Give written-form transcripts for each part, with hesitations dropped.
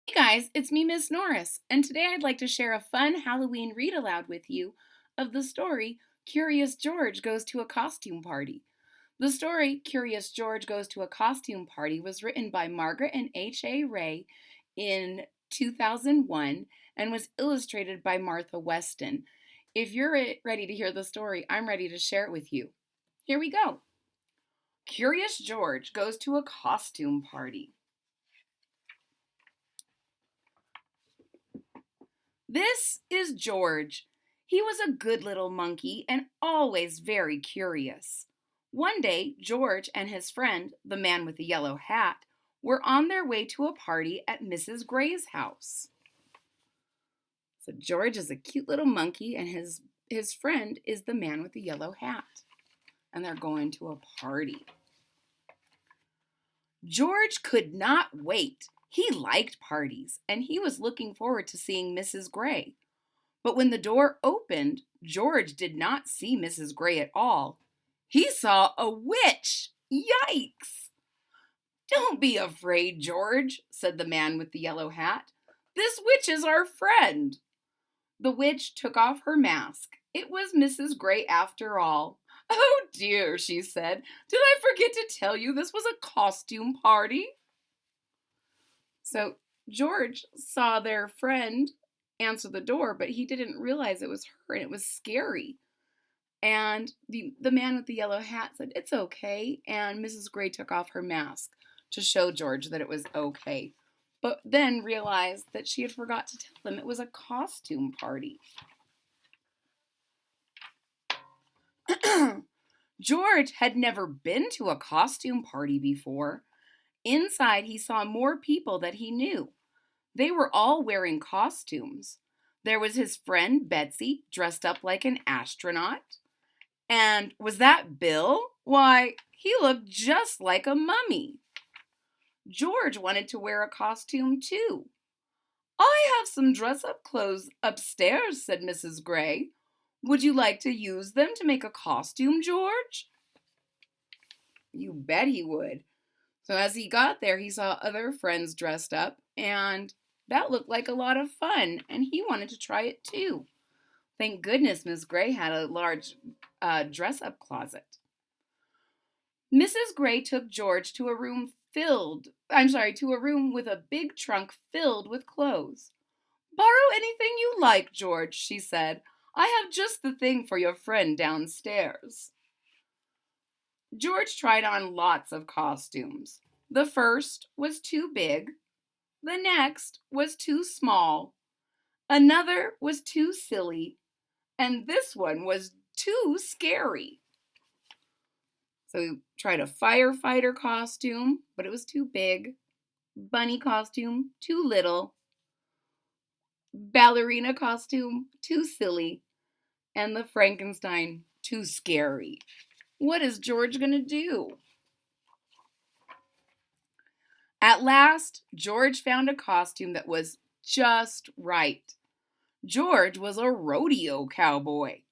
Hey guys, it's me, Miss Norris, and today I'd like to share a fun Halloween read aloud with you of the story Curious George Goes to a Costume Party. The story Curious George Goes to a Costume Party was written by Margaret and HA Rey in 2001 and was illustrated by Martha Weston. If you're ready to hear the story, I'm ready to share it with you. Here we go. Curious George Goes to a Costume Party. This is George. He was a good little monkey and always very curious. One day, George and his friend, the man with the yellow hat, were on their way to a party at Mrs. Gray's house. So George is a cute little monkey and his friend is the man with the yellow hat. And they're going to a party. George could not wait. He liked parties, and he was looking forward to seeing Mrs. Gray. But when the door opened, George did not see Mrs. Gray at all. He saw a witch! Yikes! "Don't be afraid, George," said the man with the yellow hat. "This witch is our friend." The witch took off her mask. It was Mrs. Gray after all. "Oh dear," she said. "Did I forget to tell you this was a costume party?" So George saw their friend answer the door, but he didn't realize it was her, and it was scary. And the man with the yellow hat said, "It's okay." And Mrs. Gray took off her mask to show George that it was okay, but then realized that she had forgot to tell them it was a costume party. George had never been to a costume party before. Inside, he saw more people that he knew. They were all wearing costumes. There was his friend Betsy, dressed up like an astronaut. And was that Bill? Why, he looked just like a mummy. George wanted to wear a costume too. "I have some dress-up clothes upstairs," said Mrs. Gray. "Would you like to use them to make a costume, George?" You bet he would. So as he got there, he saw other friends dressed up, and that looked like a lot of fun, and he wanted to try it too. Thank goodness Miss Gray had a large dress-up closet. Mrs. Gray took George to a room with a big trunk filled with clothes. "Borrow anything you like, George," she said. "I have just the thing for your friend downstairs." George tried on lots of costumes. The first was too big. The next was too small. Another was too silly. And this one was too scary. So he tried a firefighter costume, but it was too big. Bunny costume, too little. Ballerina costume, too silly. And the Frankenstein, too scary. What is George going to do? At last, George found a costume that was just right. George was a rodeo cowboy.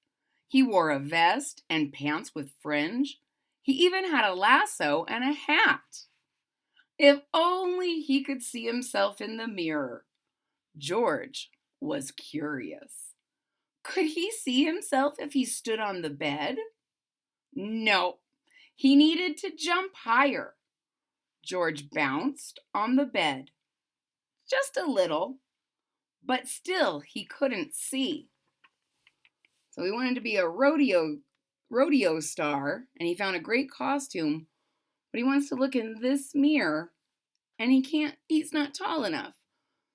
He wore a vest and pants with fringe. He even had a lasso and a hat. If only he could see himself in the mirror. George was curious. Could he see himself if he stood on the bed? No, he needed to jump higher. George bounced on the bed. Just a little, but still he couldn't see. So he wanted to be a rodeo star, and he found a great costume, but he wants to look in this mirror, and he's not tall enough.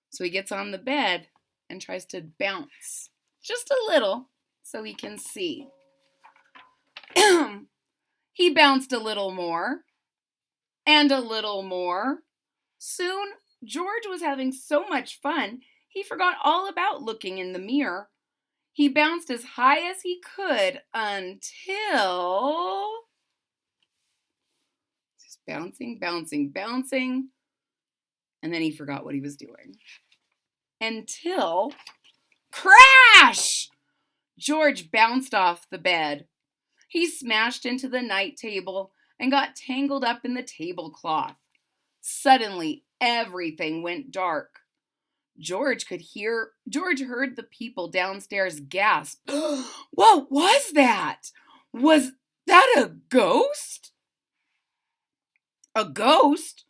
So he gets on the bed and tries to bounce just a little so he can see. He bounced a little more and a little more. Soon, George was having so much fun, he forgot all about looking in the mirror. He bounced as high as he could until... Just bouncing, bouncing, bouncing. And then he forgot what he was doing. Until... Crash! George bounced off the bed. He smashed into the night table and got tangled up in the tablecloth. Suddenly, everything went dark. George heard the people downstairs gasp. What was that? Was that a ghost? A ghost?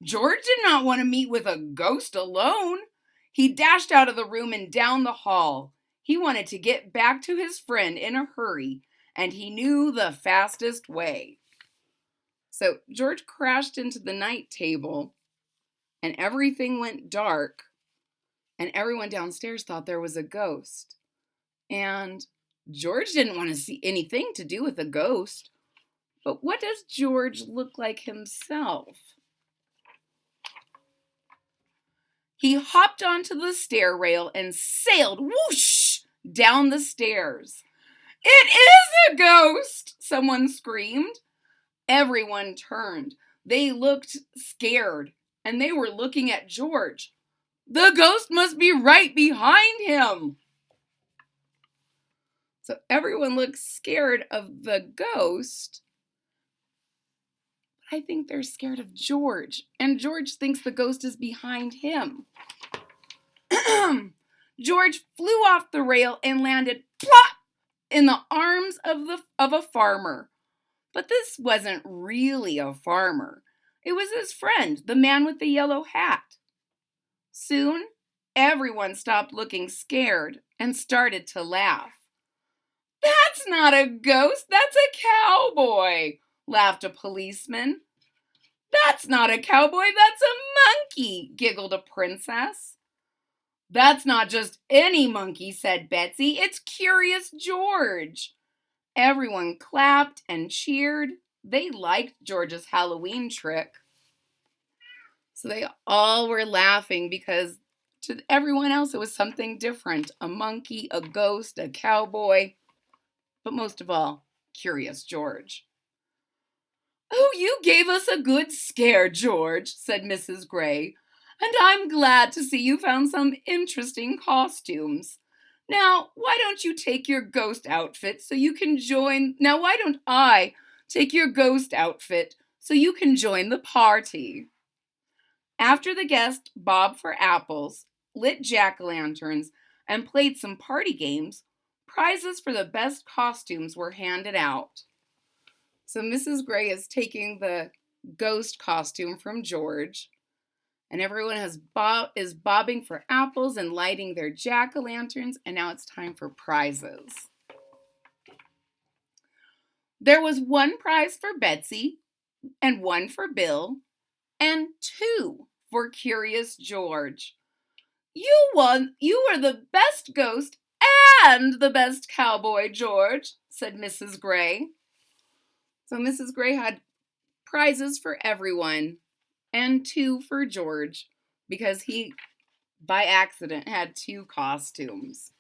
George did not want to meet with a ghost alone. He dashed out of the room and down the hall. He wanted to get back to his friend in a hurry, and he knew the fastest way. So George crashed into the night table, and everything went dark, and everyone downstairs thought there was a ghost. And George didn't want to see anything to do with a ghost. But what does George look like himself? He hopped onto the stair rail and sailed whoosh down the stairs. It is a ghost, someone screamed. Everyone turned. They looked scared, and they were looking at George. The ghost must be right behind him. So everyone looks scared of the ghost. I think they're scared of George, and George thinks the ghost is behind him. George flew off the rail and landed plop in the arms of a farmer. But this wasn't really a farmer. It was his friend, the man with the yellow hat. Soon, everyone stopped looking scared and started to laugh. That's not a ghost, that's a cowboy, laughed a policeman. That's not a cowboy, that's a monkey, giggled a princess. That's not just any monkey, said Betsy. It's Curious George. Everyone clapped and cheered. They liked George's Halloween trick. So they all were laughing because to everyone else it was something different. A monkey, a ghost, a cowboy, but most of all, Curious George. Oh, you gave us a good scare, George, said Mrs. Gray. And I'm glad to see you found some interesting costumes. Now, why don't you take your ghost outfit so you can join... Now, why don't I take your ghost outfit so you can join the party? After the guests bobbed for apples, lit jack-o'-lanterns, and played some party games, prizes for the best costumes were handed out. So Mrs. Gray is taking the ghost costume from George, and everyone is bobbing for apples and lighting their jack-o'-lanterns, and now it's time for prizes. There was one prize for Betsy, and one for Bill, and two for Curious George. You won! You were the best ghost and the best cowboy, George, said Mrs. Gray. So Mrs. Gray had prizes for everyone, and two for George, because he, by accident, had two costumes.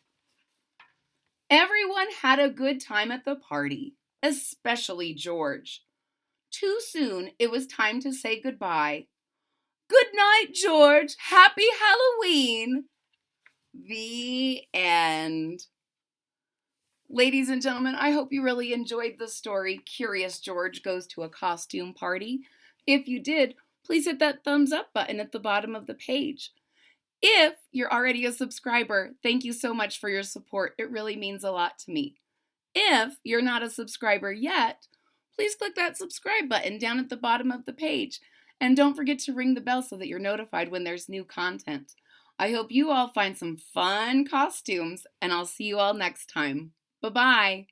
Everyone had a good time at the party, especially George. Too soon, it was time to say goodbye. Good night, George. Happy Halloween. The end. Ladies and gentlemen, I hope you really enjoyed the story, Curious George Goes to a Costume Party. If you did, please hit that thumbs up button at the bottom of the page. If you're already a subscriber, thank you so much for your support. It really means a lot to me. If you're not a subscriber yet, please click that subscribe button down at the bottom of the page. And don't forget to ring the bell so that you're notified when there's new content. I hope you all find some fun costumes, and I'll see you all next time. Bye-bye.